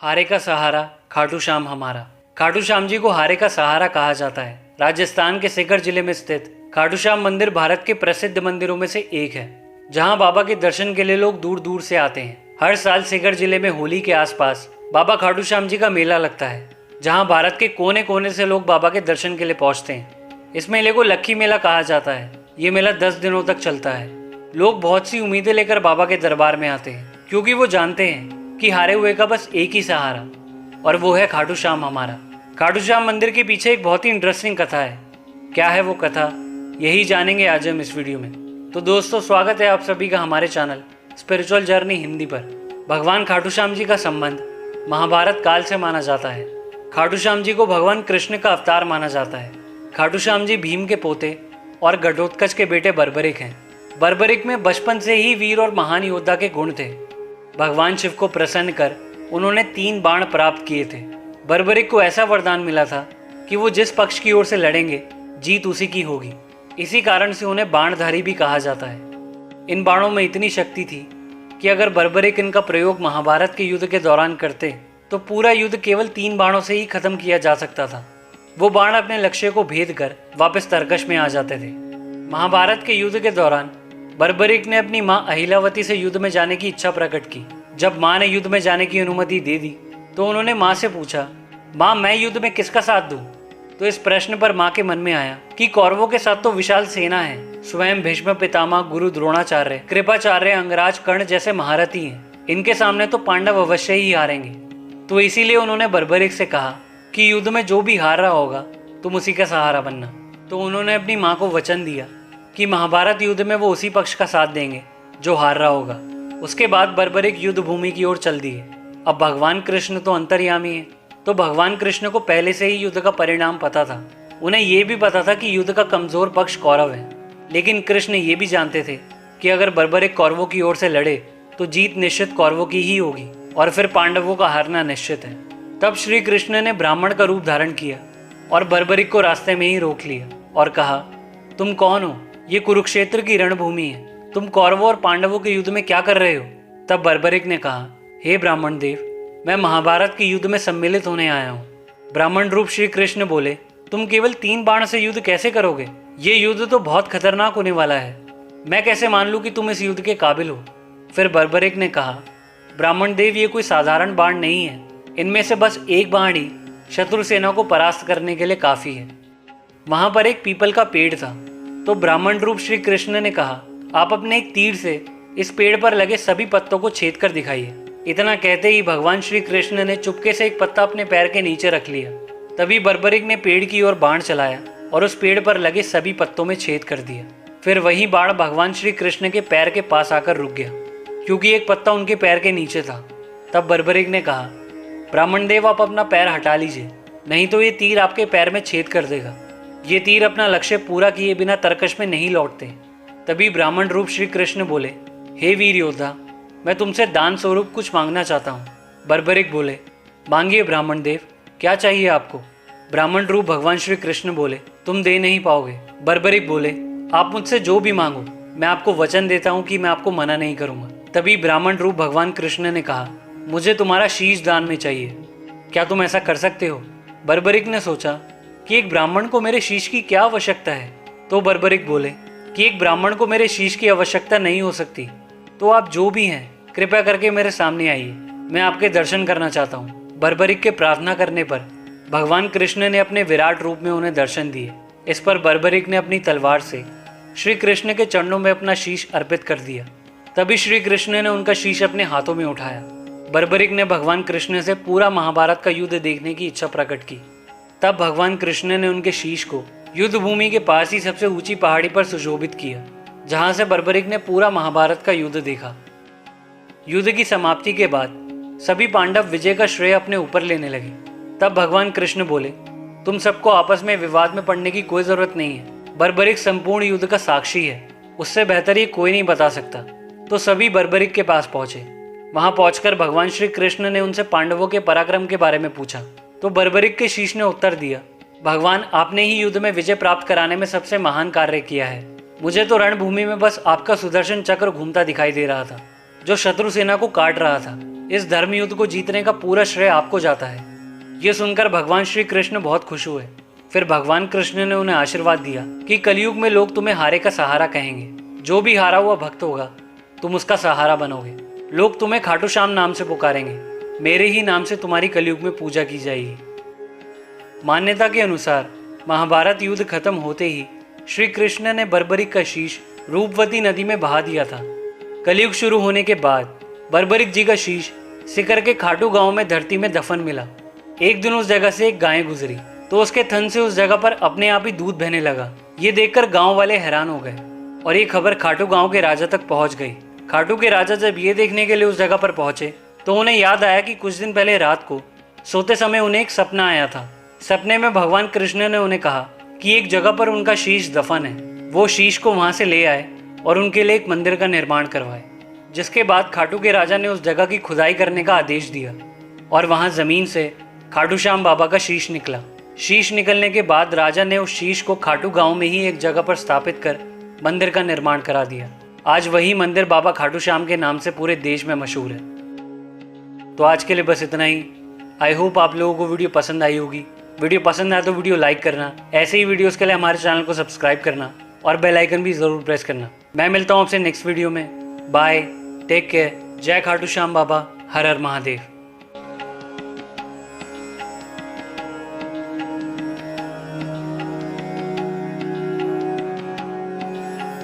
हारे का सहारा खाटू श्याम हमारा। खाटू श्याम जी को हारे का सहारा कहा जाता है। राजस्थान के सीकर जिले में स्थित खाटू श्याम मंदिर भारत के प्रसिद्ध मंदिरों में से एक है, जहां बाबा के दर्शन के लिए लोग दूर दूर से आते हैं। हर साल सीकर जिले में होली के आसपास बाबा खाटू श्याम जी का मेला लगता है, जहां भारत के कोने कोने से लोग बाबा के दर्शन के लिए पहुंचते हैं। इस मेले को लक्खी मेला कहा जाता है। ये मेला 10 दिनों तक चलता है। लोग बहुत सी उम्मीदें लेकर बाबा के दरबार में आते हैं, क्योंकि वो जानते हैं कि हारे हुए का बस एक ही सहारा, और वो है खाटू श्याम हमारा। खाटू श्याम मंदिर के पीछे एक बहुत ही इंटरेस्टिंग कथा है। क्या है वो कथा, यही जानेंगे आज हम इस वीडियो में। तो दोस्तों, स्वागत है आप सभी का हमारे चैनल स्पिरिचुअल जर्नी हिंदी पर। भगवान खाटू श्याम जी का संबंध महाभारत काल से माना जाता है। खाटू श्याम जी को भगवान कृष्ण का अवतार माना जाता है। खाटू श्याम जी भीम के पोते और घटोत्कच के बेटे बर्बरिक हैं। बर्बरिक में बचपन से ही वीर और महान योद्धा के गुण थे। भगवान शिव को प्रसन्न कर उन्होंने 3 बाण प्राप्त किए थे। बर्बरिक को ऐसा वरदान मिला था कि वो जिस पक्ष की ओर से लड़ेंगे, जीत उसी की होगी। इसी कारण से उन्हें बाणधारी भी कहा जाता है। इन बाणों में इतनी शक्ति थी कि अगर बर्बरिक इनका प्रयोग महाभारत के युद्ध के दौरान करते तो पूरा युद्ध केवल 3 बाणों से ही खत्म किया जा सकता था। वो बाण अपने लक्ष्य को भेद कर वापस तरकश में आ जाते थे। महाभारत के युद्ध के दौरान बर्बरिक ने अपनी मां अहिलावती से युद्ध में जाने की इच्छा प्रकट की। जब मां ने युद्ध में जाने की अनुमति दे दी तो उन्होंने मां से पूछा, मां मैं युद्ध में किसका साथ दूं? तो इस प्रश्न पर मां के मन में आया कि कौरवों के साथ तो विशाल सेना है। स्वयं भीष्म पितामह, गुरु द्रोणाचार्य, कृपाचार्य, अंगराज, कर्ण जैसे महारथी हैं। इनके सामने तो पांडव अवश्य ही हारेंगे। तो इसीलिए उन्होंने बर्बरिक से कहा कि युद्ध में जो भी हार रहा होगा तुम उसी का सहारा बनना। तो उन्होंने अपनी मां को वचन दिया कि महाभारत युद्ध में वो उसी पक्ष का साथ देंगे जो हार रहा होगा। उसके बाद बर्बरिक युद्ध भूमि की ओर चल दिए। अब भगवान कृष्ण तो अंतर्यामी है, तो भगवान कृष्ण को पहले से ही युद्ध का परिणाम पता था। उन्हें यह भी पता था कि युद्ध का कमजोर पक्ष कौरव है, लेकिन कृष्ण ये भी जानते थे कि अगर बर्बरिक कौरवों की ओर से लड़े तो जीत निश्चित कौरवों की ही होगी, और फिर पांडवों का हारना निश्चित है। तब श्री कृष्ण ने ब्राह्मण का रूप धारण किया और बर्बरिक को रास्ते में ही रोक लिया और कहा, तुम कौन हो? ये कुरुक्षेत्र की रणभूमि है। तुम कौरवों और पांडवों के युद्ध में क्या कर रहे हो? तब बर्बरिक ने कहा, हे ब्राह्मण देव, मैं महाभारत के युद्ध में सम्मिलित होने आया हूँ। ब्राह्मण रूप श्री कृष्ण बोले, तुम केवल 3 बाण से युद्ध कैसे करोगे? ये युद्ध तो बहुत खतरनाक होने वाला है। मैं कैसे मान लूँ कि तुम इस युद्ध के काबिल हो? फिर बर्बरिक ने कहा, ब्राह्मण देव, ये कोई साधारण बाण नहीं है। इनमें से बस एक बाण ही शत्रु सेना को परास्त करने के लिए काफी है। वहां पर एक पीपल का पेड़ था। तो ब्राह्मण रूप श्री कृष्ण ने कहा, आप अपने एक तीर से इस पेड़ पर लगे सभी पत्तों को छेद कर दिखाइए। इतना कहते ही भगवान श्री कृष्ण ने चुपके से एक पत्ता अपने पैर के नीचे रख लिया। तभी बर्बरिक ने पेड़ की ओर बाण चलाया और उस पेड़ पर लगे सभी पत्तों में छेद कर दिया। फिर वही बाण भगवान श्री कृष्ण के पैर के पास आकर रुक गया, क्योंकि एक पत्ता उनके पैर के नीचे था। तब बर्बरिक ने कहा, ब्राह्मण देव, आप अपना पैर हटा लीजिए, नहीं तो ये तीर आपके पैर में छेद कर देगा। ये तीर अपना लक्ष्य पूरा किए बिना तरकश में नहीं लौटते। तभी ब्राह्मण रूप श्री कृष्ण बोले, हे वीर योद्धा, मैं तुमसे दान स्वरूप कुछ मांगना चाहता हूँ। बर्बरिक बोले, मांगिए ब्राह्मण देव, क्या चाहिए आपको? ब्राह्मण रूप भगवान श्री कृष्ण बोले, तुम दे नहीं पाओगे। बर्बरिक बोले, आप मुझसे जो भी मांगो, मैं आपको वचन देता हूँ कि मैं आपको मना नहीं करूँगा। तभी ब्राह्मण रूप भगवान कृष्ण ने कहा, मुझे तुम्हारा शीश दान में चाहिए, क्या तुम ऐसा कर सकते हो? बर्बरिक ने सोचा कि एक ब्राह्मण को मेरे शीश की क्या आवश्यकता है। तो बर्बरिक बोले कि एक ब्राह्मण को मेरे शीश की आवश्यकता नहीं हो सकती, तो आप जो भी हैं कृपया करके मेरे सामने आइए, मैं आपके दर्शन करना चाहता हूँ। बर्बरिक के प्रार्थना करने पर भगवान कृष्ण ने अपने विराट रूप में उन्हें दर्शन दिए। इस पर बर्बरिक ने अपनी तलवार से श्री कृष्ण के चरणों में अपना शीश अर्पित कर दिया। तभी श्री कृष्ण ने उनका शीश अपने हाथों में उठाया। बर्बरिक ने भगवान कृष्ण से पूरा महाभारत का युद्ध देखने की इच्छा प्रकट की। तब भगवान कृष्ण ने उनके शीश को युद्ध भूमि के पास ही सबसे ऊंची पहाड़ी पर सुशोभित किया, जहां से बर्बरिक ने पूरा महाभारत का युद्ध देखा। युद्ध की समाप्ति के बाद सभी पांडव विजय का श्रेय अपने ऊपर लेने लगे। तब भगवान कृष्ण बोले, तुम सबको आपस में विवाद में पड़ने की कोई जरूरत नहीं है। बर्बरिक संपूर्ण युद्ध का साक्षी है, उससे बेहतर ये कोई नहीं बता सकता। तो सभी बर्बरिक के पास पहुंचे। वहां पहुंचकर भगवान श्री कृष्ण ने उनसे पांडवों के पराक्रम के बारे में पूछा। तो बर्बरिक के शीश ने उत्तर दिया, भगवान, आपने ही युद्ध में विजय प्राप्त कराने में सबसे महान कार्य किया है। मुझे तो रणभूमि में बस आपका सुदर्शन चक्र घूमता दिखाई दे रहा था, जो शत्रु सेना को काट रहा था। इस धर्म युद्ध को जीतने का पूरा श्रेय आपको जाता है। ये सुनकर भगवान श्री कृष्ण बहुत खुश हुए। फिर भगवान कृष्ण ने उन्हें आशीर्वाद दिया कि कलयुग में लोग तुम्हें हारे का सहारा कहेंगे। जो भी हारा हुआ भक्त होगा तुम उसका सहारा बनोगे। लोग तुम्हें खाटू श्याम नाम से पुकारेंगे। मेरे ही नाम से तुम्हारी कलयुग में पूजा की जाएगी। मान्यता के अनुसार महाभारत युद्ध खत्म होते ही श्री कृष्ण ने बर्बरिक का शीश रूपवती नदी में बहा दिया था। कलयुग शुरू होने के बाद बर्बरिक जी का शीश सिकर के खाटू गांव में धरती में दफन मिला। एक दिन उस जगह से एक गाय गुजरी तो उसके थन से उस जगह पर अपने आप ही दूध बहने लगा। ये देखकर गांव वाले हैरान हो गए और ये खबर खाटू गांव के राजा तक पहुंच गई। खाटू के राजा जब ये देखने के लिए उस जगह पर पहुंचे तो उन्हें याद आया कि कुछ दिन पहले रात को सोते समय उन्हें एक सपना आया था। सपने में भगवान कृष्ण ने उन्हें कहा कि एक जगह पर उनका शीश दफन है, वो शीश को वहां से ले आए और उनके लिए एक मंदिर का निर्माण करवाए। जिसके बाद खाटू के राजा ने उस जगह की खुदाई करने का आदेश दिया और वहां जमीन से खाटू श्याम बाबा का शीश निकला। शीश निकलने के बाद राजा ने उस शीश को खाटू गांव में ही एक जगह पर स्थापित कर मंदिर का निर्माण करा दिया। आज वही मंदिर बाबा खाटू श्याम के नाम से पूरे देश में मशहूर है। तो आज के लिए बस इतना ही। आई होप आप लोगों को वीडियो पसंद आई होगी। वीडियो पसंद आए तो वीडियो लाइक करना, ऐसे ही वीडियोस के लिए हमारे चैनल को सब्सक्राइब करना और बेल आइकन भी ज़रूर प्रेस करना। मैं मिलता हूँ आपसे नेक्स्ट वीडियो में। बाय, टेक केयर, जय खाटू श्याम बाबा, हर हर महादेव।